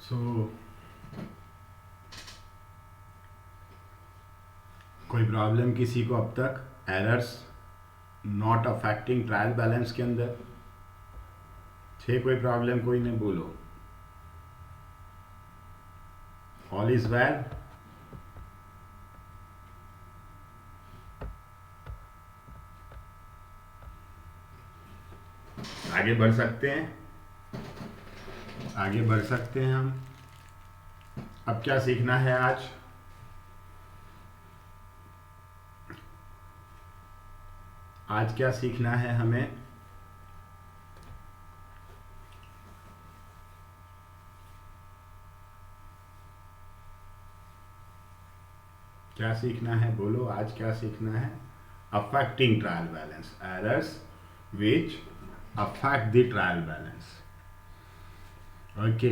सो कोई प्रॉब्लम किसी को अब तक errors not affecting trial balance के अंदर छे? कोई प्रॉब्लम कोई ने बोलो। All is well. आगे बढ़ सकते हैं, आगे बढ़ सकते हैं हम। अब क्या सीखना है आज? आज क्या सीखना है हमें? क्या सीखना है बोलो, आज क्या सीखना है? Affecting trial balance, errors which affect the trial balance. Okay,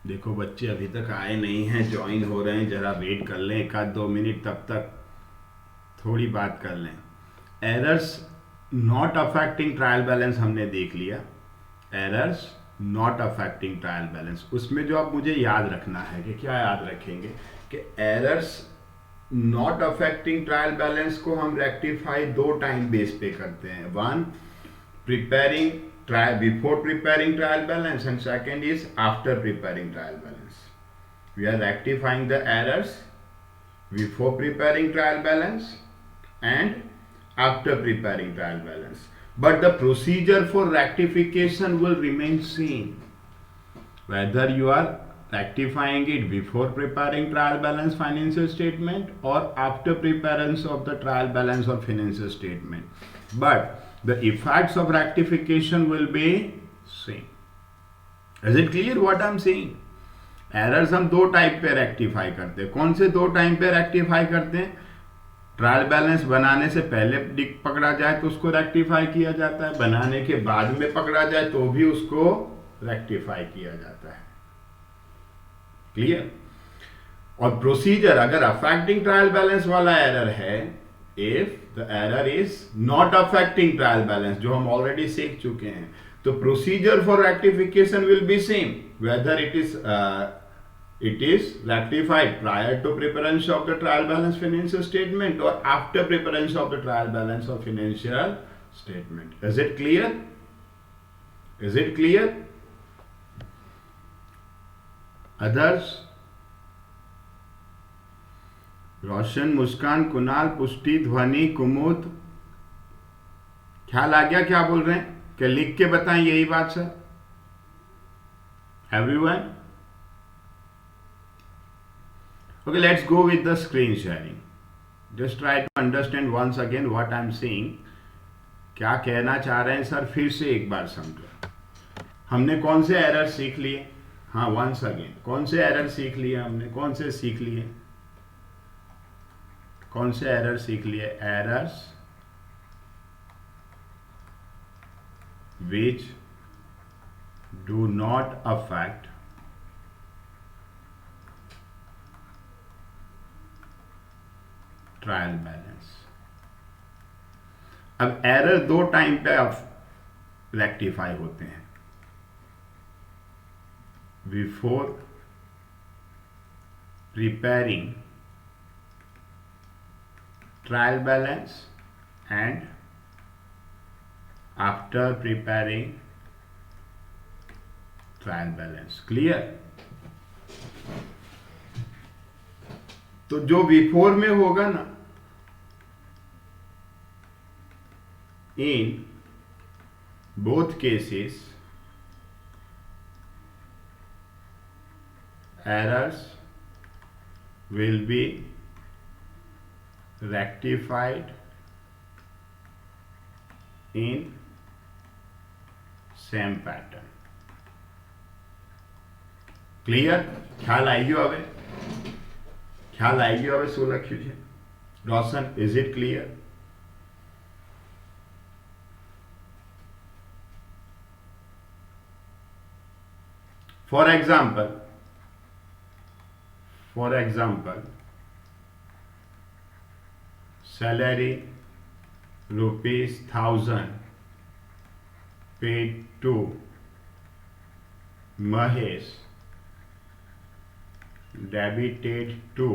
देखो बच्चे अभी तक आए नहीं हैं, ज्वाइन हो रहे हैं, जरा वेट कर लें एक आध 2 मिनट, तब तक थोड़ी बात कर लें। Errors not affecting trial balance हमने देख लिया। Errors not affecting trial balance, उसमें जो अब मुझे याद रखना है कि क्या याद रखेंगे कि errors not affecting trial balance को हम रेक्टिफाई दो टाइम बेस पे करते हैं। One, preparing trial, before preparing trial balance, and second is after preparing trial balance. We are rectifying the errors before preparing trial balance and after preparing trial balance, but the procedure for rectification will remain same whether you are rectifying it before preparing trial balance financial statement or after preparation of the trial balance or financial statement, but the effects of rectification will be same. Is it clear what I'm saying? Errors हम दो type पे rectify करते हैं। कौन से दो time पे rectify करते हैं? ट्रायल बैलेंस बनाने से पहले पकड़ा जाए तो उसको रेक्टिफाई किया जाता है, बनाने के बाद में पकड़ा जाए तो भी उसको रेक्टिफाई किया जाता है। क्लियर? और प्रोसीजर अगर अफेक्टिंग ट्रायल बैलेंस वाला एरर है, if the error is not affecting trial balance, जो हम ऑलरेडी सीख चुके हैं, तो procedure for rectification will be same whether it is rectified prior to preparation of the trial balance financial statement or after preparation of the trial balance of financial statement. Is it clear? Is it clear? Others? रोशन, मुस्कान, कुणाल, पुष्टि, ध्वनि, कुमुद, ख्याल आ गया क्या बोल रहे हैं? क्या लिख के बताएं यही बात sir? Everyone? Okay, let's go with the screen sharing. Just try to understand once again what I'm saying. क्या कहना चाह रहे हैं सर, फिर से एक बार समझो। हमने कौन से एरर सीख लिए? हाँ, once again, कौन से एरर सीख लिए हमने? कौन से सीख लिए? कौन से एरर सीख लिए? Errors which do not affect trial balance. अब एरर दो टाइम पे रेक्टिफाई होते हैं, before preparing trial balance and after preparing trial balance. Clear? तो जो बिफोर में होगा ना, in both cases errors will be rectified in same pattern. Clear? ख्याल आई गयो હવે? ख्याल आई गयो હવે? શું લખ્યું છે? Roshan, is it clear? For example, salary ₹1000 paid to Mahesh debited to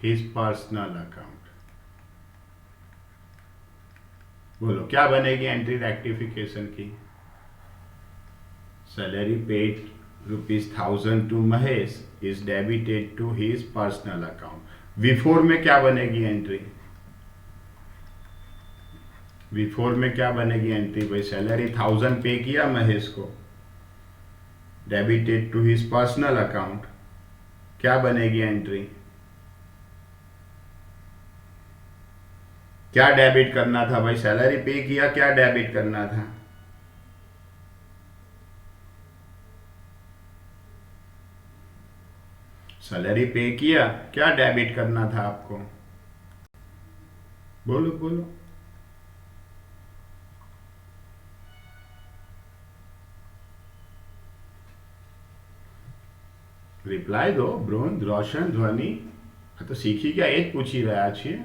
his personal account. बोलो क्या बनेगी एंट्री रेक्टिफिकेशन की? Salary paid ₹1000 to Mahesh is debited to his personal account. Before में क्या बनेगी एंट्री? बिफोर में क्या बनेगी एंट्री भाई? सैलरी 1000 पे किया महेश को, debited to his personal account, क्या बनेगी एंट्री? क्या डेबिट करना था भाई? सैलरी पे किया, क्या डेबिट करना था? सैलरी पे किया, क्या डेबिट करना था आपको? बोलो बोलो। रिप्लाई दो ब्रोन, रोशन, ध्वनि। तो सीखी क्या? एक पूछ ही रहा छिए,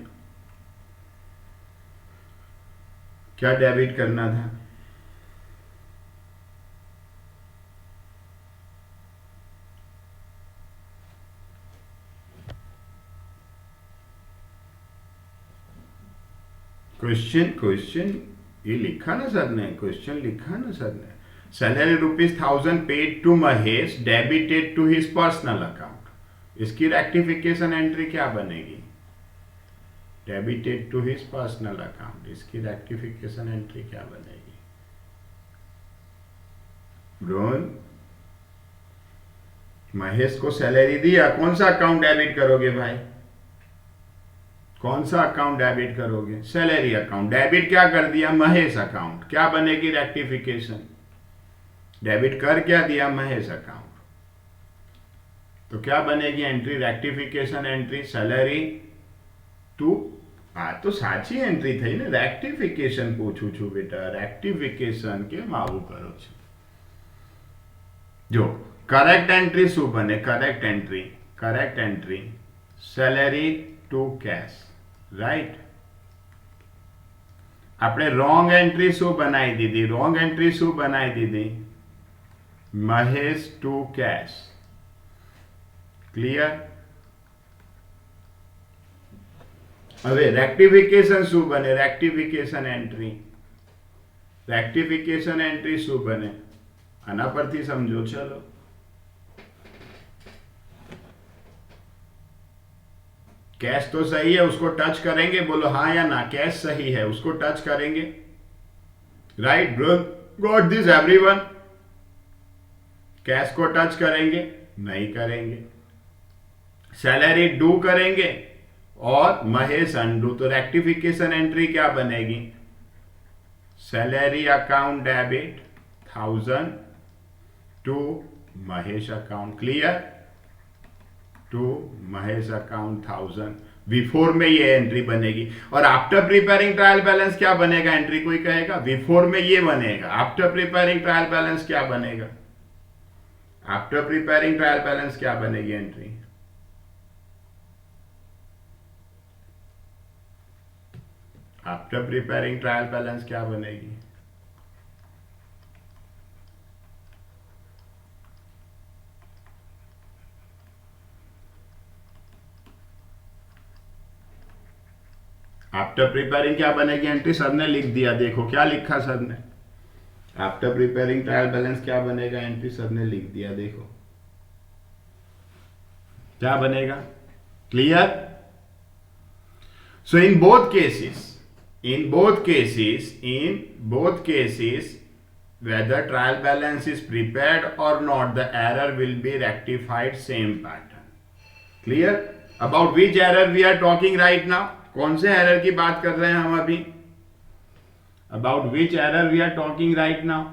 क्या डेबिट करना था? क्वेश्चन ये लिखा ना सर ने, क्वेश्चन लिखा ना सर ने। Salary ₹1000 paid to Mahesh debited to his personal account. इसकी रेक्टिफिकेशन एंट्री क्या बनेगी? Debited to his personal account, इसकी रेक्टिफिकेशन एंट्री क्या बनेगी? ब्रोन, महेश को सैलरी दिया, कौन सा अकाउंट डेबिट करोगे भाई? कौन सा अकाउंट डेबिट करोगे? Salary account. डेबिट क्या कर दिया? महेश अकाउंट। क्या बनेगी रेक्टिफिकेशन? डेबिट कर क्या दिया? महेश अकाउंट। तो क्या बनेगी entry? Rectification entry salary to. तो साची एंट्री थी ने, रेक्टिफिकेशन पूछू छू बेटा, रेक्टिफिकेशन के आવું करो છો। जो करेक्ट एंट्री शू बने? Correct entry salary to cash, right. આપણે રોંગ એન્ટ્રી શું બનાવી દીધી? રોંગ એન્ટ્રી શું બનાવી દીધી? Mahesh to cash, clear? હવે રેક્ટિફિકેશન શું બને? રેક્ટિફિકેશન એન્ટ્રી શું બને? આના પરથી સમજો। ચલો कैश तो सही है, उसको टच करेंगे, बोलो हाँ या ना। कैश सही है, उसको टच करेंगे, right bro? Got this everyone? Cash को टच करेंगे? नहीं करेंगे। सैलरी डू करेंगे और महेश अनडू। तो रेक्टिफिकेशन एंट्री क्या बनेगी? Salary account debit 1000 to Mahesh account, clear? To Mahesh account 1000। Before में ये एंट्री बनेगी। और आफ्टर प्रिपेयरिंग ट्रायल बैलेंस क्या बनेगा एंट्री? कोई कहेगा बिफोर में ये बनेगा। आफ्टर प्रिपेयरिंग ट्रायल बैलेंस क्या बनेगा? आफ्टर प्रिपेयरिंग ट्रायल बैलेंस क्या बनेगी entry? After preparing trial balance क्या बनेगी? आफ्टर प्रिपेयरिंग क्या बनेगी एंट्री? सर ने लिख दिया, देखो क्या लिखा सर ने। आफ्टर प्रिपेयरिंग ट्रायल बैलेंस क्या बनेगा एंट्री? सर ने लिख दिया, देखो क्या बनेगा, clear? So in both cases whether trial balance is prepared or not, the error will be rectified same pattern. Clear? About which error we are talking right now? कौन से एरर की बात कर रहे हैं हम अभी? About which error we are talking right now?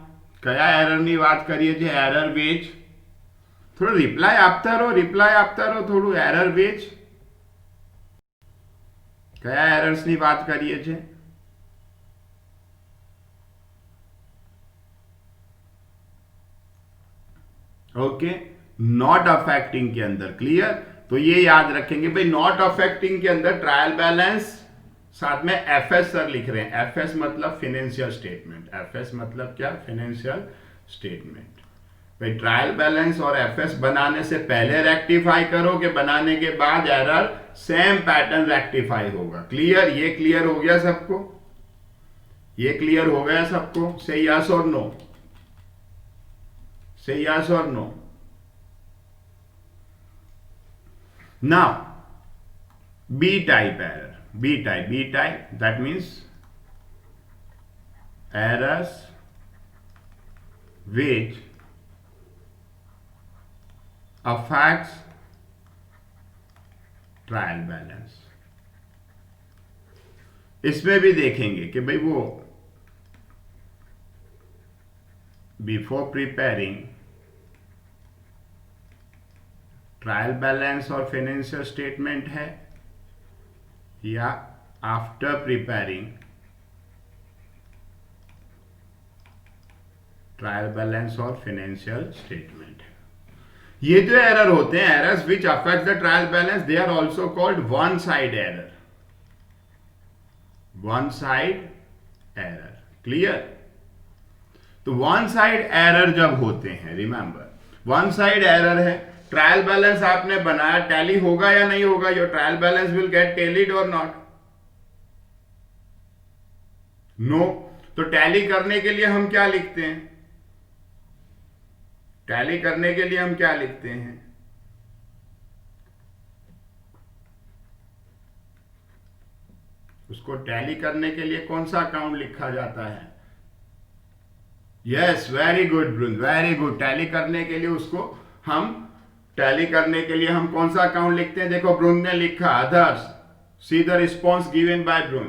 कया एरर ની વાત કરીએ છીએ? Error which. થોડો રિપ્લાય આપતા રહો થોડું। એરર વિચ કયા એરર્સ ની વાત કરીએ છીએ? ओके, नॉट अफेक्टिंग के अंदर, क्लियर? तो ये याद रखेंगे भाई, नॉट अफेक्टिंग के अंदर ट्रायल बैलेंस साथ में एफएस सर लिख रहे हैं। एफएस मतलब फाइनेंशियल स्टेटमेंट। एफएस मतलब क्या? Financial statement. भाई ट्रायल बैलेंस और एफएस बनाने से पहले रेक्टिफाई करो कि बनाने के बाद एरर सेम पैटर्न रेक्टिफाई होगा। क्लियर? ये क्लियर हो गया सबको? ये क्लियर हो गया सबको? से यस और नो, से यस और no. Now B type error, B type that means errors which affects trial balance. इसमें भी देखेंगे कि भाई वो बिफोर प्रिपेयरिंग ट्रायल बैलेंस और फाइनेंशियल स्टेटमेंट है या आफ्टर प्रिपेयरिंग ट्रायल बैलेंस और फाइनेंशियल स्टेटमेंट है। ये जो एरर होते हैं, errors which affect the trial balance, they are also called one side error, one side error. Clear? तो वन साइड एरर जब होते हैं, रिमेंबर वन साइड एरर है, ट्रायल बैलेंस आपने बनाया, टैली होगा या नहीं होगा? Your trial balance will get tallied और नॉट? नो। तो टैली करने के लिए हम क्या लिखते हैं? टैली करने के लिए हम क्या लिखते हैं? उसको टैली करने के लिए कौन सा अकाउंट लिखा जाता है? Yes, very good ब्रुन, very good. Tally करने के लिए उसको हम टैली करने के लिए हम कौन सा अकाउंट लिखते हैं? देखो ब्रुन ने लिखा others, see the response given by ब्रुन।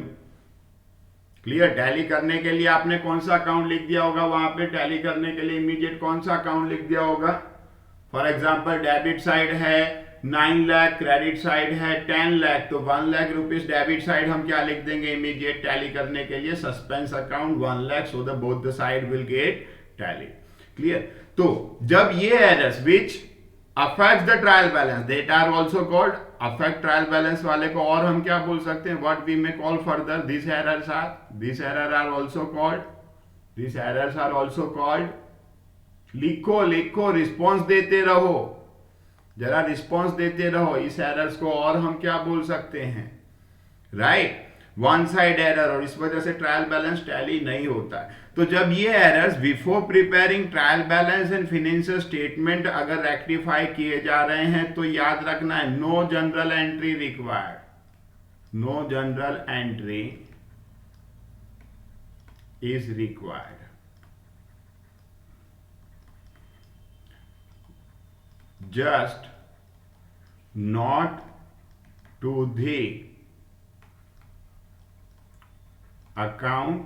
Clear? Tally करने के लिए आपने कौन सा अकाउंट लिख दिया होगा वहां पे? टैली करने के लिए इमीडिएट कौन सा अकाउंट लिख दिया होगा? फॉर एग्जांपल डेबिट साइड है 9 लाख, क्रेडिट साइड है 10 लाख, तो 1 लाख रुपीज डेबिट साइड हम क्या लिख देंगे इमीडिएट टैली करने के लिए? Suspense account 1 lakh, so the both the side will get tally. Clear? तो जब ये errors which affects the trial balance, that are also called affect trial balance वाले को और हम क्या बोल सकते हैं? what we may call further, these errors are also called, लिखो रिस्पॉन्स देते रहो, जरा रिस्पॉन्स देते रहो। इस एरर्स को और हम क्या बोल सकते हैं? राइट, वन साइड एरर, और इस वजह से ट्रायल बैलेंस टैली नहीं होता है। तो जब ये errors before preparing trial balance and financial statement अगर रेक्टिफाई किए जा रहे हैं तो याद रखना है no journal entry required, no journal entry is required. Just not to the account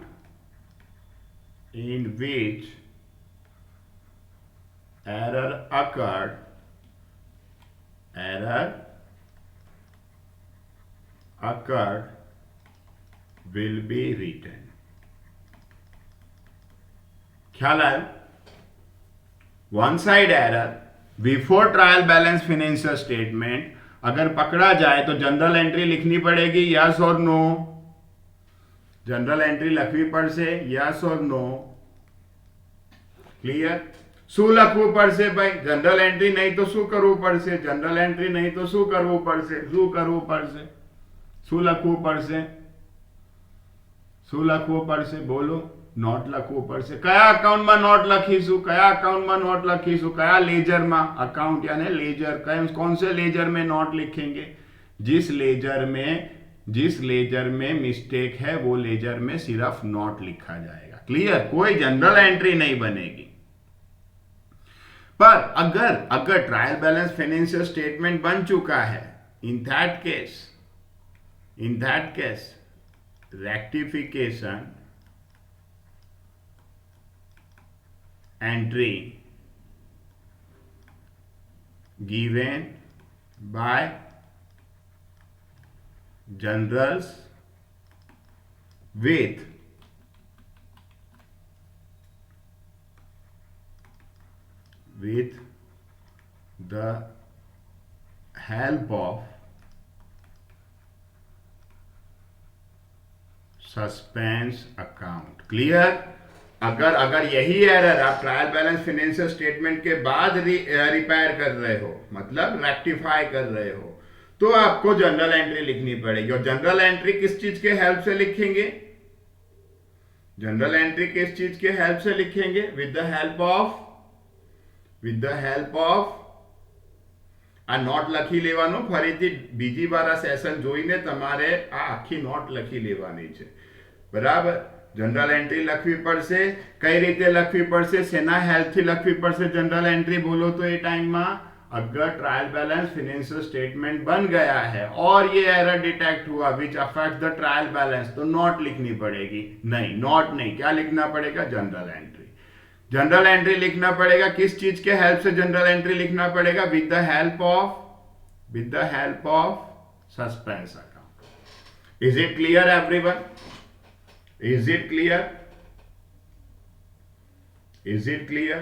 in which error occurred will be written। ख्याल आया? One side error before trial balance financial statement अगर पकड़ा जाए तो जनरल एंट्री लिखनी पड़ेगी, yes और no? Journal entry Lakhvi पर से, यस और नो? क्लियर? सु लखू पर से भाई, जनरल एंट्री नहीं तो सु करू पर से, जनरल एंट्री नहीं तो सु करू पर से, सु करू पर से, सु लखू पर से, सु लखू पर से, बोलो नोट लखू पर से। कया अकाउंट में नोट लखीशु? कया अकाउंट में नोट लखीशु? कया लेजर में? अकाउंट यानी लेजर, कौन से लेजर में नोट लिखेंगे? जिस लेजर में मिस्टेक है वो लेजर में सिर्फ नोट लिखा जाएगा। क्लियर? कोई जनरल एंट्री नहीं बनेगी। पर अगर ट्रायल बैलेंस फाइनेंशियल स्टेटमेंट बन चुका है, in that case rectification entry given by generals with the help of suspense account। Clear? अगर अगर यही एरर आप ट्रायल बैलेंस फाइनेंशियल स्टेटमेंट के बाद रिपेयर कर रहे हो, मतलब रेक्टिफाई कर रहे हो, तो आपको जनरल एंट्री लिखनी पड़ेगी। और जनरल एंट्री किस चीज के हेल्प से लिखेंगे? जनरल एंट्री किस चीज के हेल्प से लिखेंगे? विद द हेल्प ऑफ આ નોટ લખી લેવાનું। ફરીથી બીજી વાર આ સેશન જોઈને તમારે આ આખી નોટ લખી લેવાની છે, બરાબર। General entry Lakhvi पड़શે। कई रीते लखवी पड़શે? सेना हेल्प थी लखवी पड़શે जनरल एंट्री? बोलो तो ये टाइम में अगर ट्रायल बैलेंस फाइनेंशियल स्टेटमेंट बन गया है और ये एरर डिटेक्ट हुआ विच अफेक्ट द ट्रायल बैलेंस, तो नोट लिखनी पड़ेगी। नहीं, नोट नहीं, क्या लिखना पड़ेगा? General entry. जनरल एंट्री लिखना पड़ेगा। किस चीज के हेल्प से जनरल एंट्री लिखना पड़ेगा? With the help of suspense account. Is it clear everyone? Is it clear? Is it clear?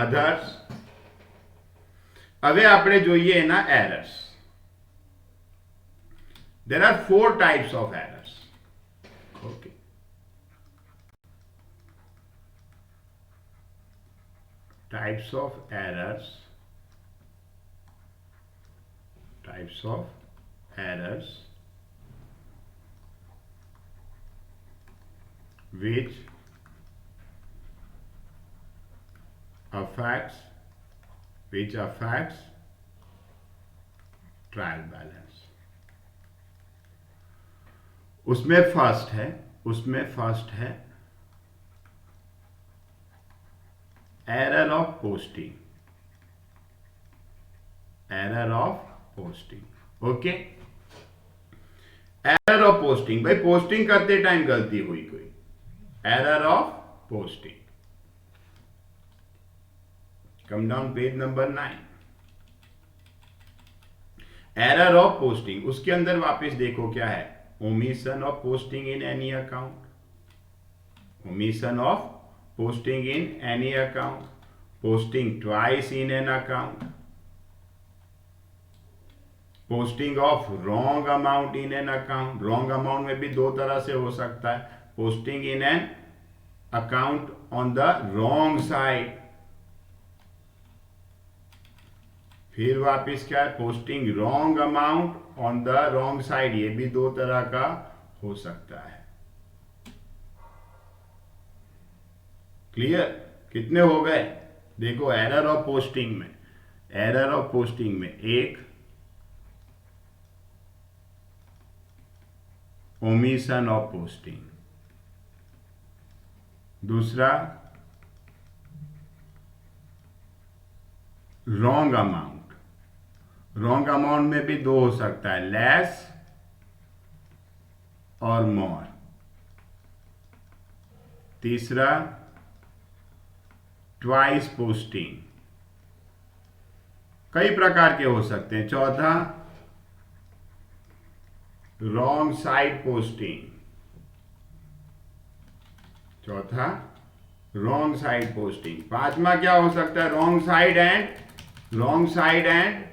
Others? હવે આપણે જોઈએ એના errors. There are 4 types of errors. Okay. Types of errors. Types of errors which affects trial balance. उसमें first है error of posting. Okay, error of posting. भाई posting करते time गलती हुई कोई, error of posting. Come down page number 9। Error of posting, उसके अंदर वापस देखो क्या है? Omission of posting in any account, omission of posting in any account, posting twice in an account, posting of wrong amount in an account. Wrong amount में भी 2 तरह से हो सकता है। Posting in an account on the wrong side, फिर वापिस क्या है? Posting wrong amount on the wrong side. ये भी 2 तरह का हो सकता है। क्लियर? कितने हो गए? देखो एरर ऑफ पोस्टिंग में एक ओमिशन ऑफ पोस्टिंग, दूसरा रॉन्ग अमाउंट। रॉन्ग अमाउंट में भी 2 हो सकता है, लेस और मोर। तीसरा ट्वाइस पोस्टिंग, कई प्रकार के हो सकते हैं। चौथा रॉन्ग साइड पोस्टिंग, पांचवा क्या हो सकता है? Wrong side and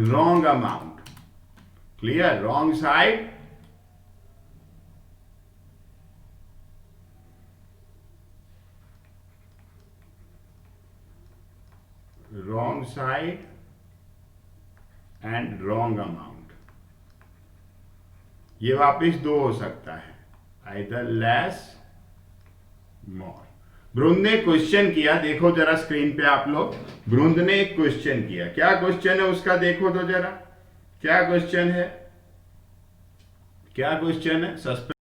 wrong amount. Clear? Wrong side and wrong amount. ये वापिस 2 हो सकता है, आइदर लेस मोर। ब्रुंद ने क्वेश्चन किया, देखो जरा स्क्रीन पे आप लोग। ब्रुंद ने एक क्वेश्चन किया। क्या क्वेश्चन है उसका? देखो तो जरा क्या क्वेश्चन है। सस्पेंस